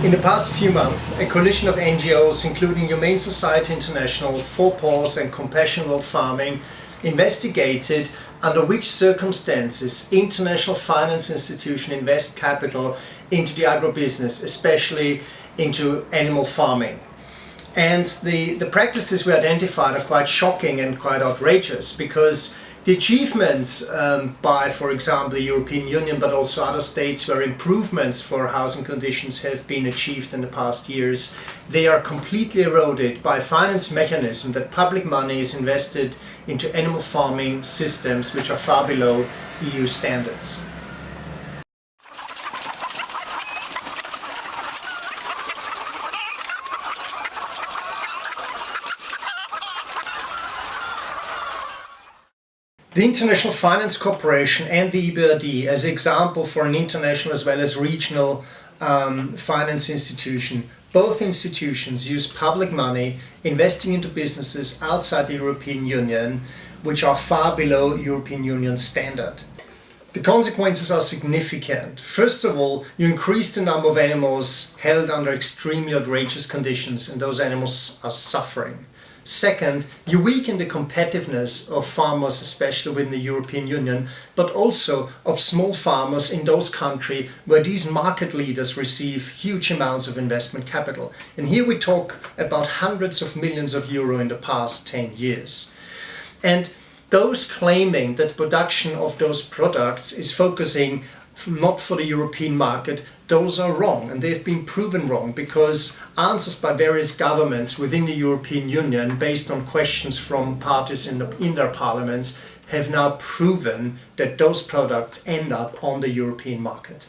In the past few months, a coalition of NGOs, including Humane Society International, Four Paws and Compassion World Farming, investigated under which circumstances international finance institutions invest capital into the agribusiness, especially into animal farming. And the practices we identified are quite shocking and quite outrageous, because the achievements by, for example, the European Union, but also other states where improvements for housing conditions have been achieved in the past years, they are completely eroded by a finance mechanism that public money is invested into animal farming systems which are far below EU standards. The International Finance Corporation and the EBRD, as an example for an international as well as regional finance institution, both institutions use public money investing into businesses outside the European Union, which are far below European Union standard. The consequences are significant. First of all, you increase the number of animals held under extremely outrageous conditions, and those animals are suffering. Second, you weaken the competitiveness of farmers, especially within the European Union, but also of small farmers in those countries where these market leaders receive huge amounts of investment capital. And here we talk about hundreds of millions of euro in the past 10 years. And those claiming that production of those products is focusing not for the European market, those are wrong, and they've been proven wrong, because answers by various governments within the European Union, based on questions from parties in their parliaments, have now proven that those products end up on the European market.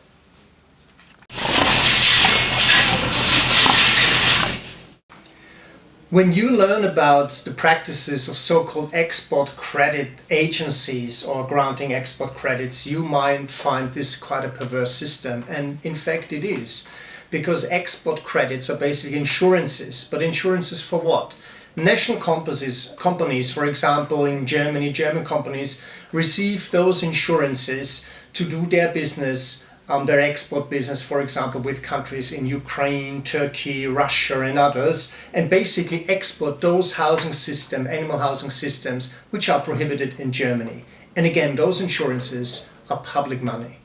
When you learn about the practices of so-called export credit agencies or granting export credits, you might find this quite a perverse system, and in fact it is, because export credits are basically insurances, but insurances for what? National companies, for example in Germany, German companies receive those insurances to do their business, their export business, for example, with countries in Ukraine, Turkey, Russia and others, and basically export those animal housing systems which are prohibited in Germany. And again, those insurances are public money.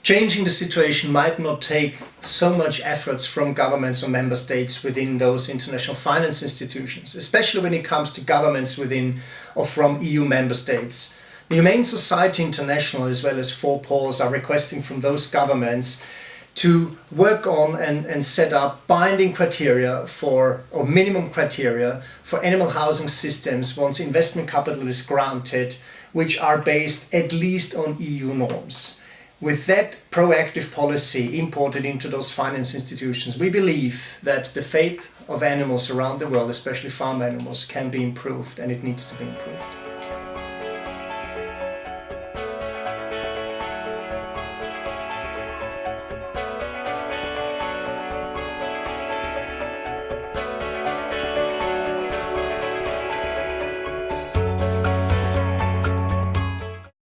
Changing the situation might not take so much efforts from governments or member states within those international finance institutions, especially when it comes to governments within or from EU member states. The Humane Society International as well as Four Paws are requesting from those governments to work on and set up binding criteria or minimum criteria for animal housing systems once investment capital is granted, which are based at least on EU norms. With that proactive policy imported into those finance institutions, we believe that the fate of animals around the world, especially farm animals, can be improved, and it needs to be improved.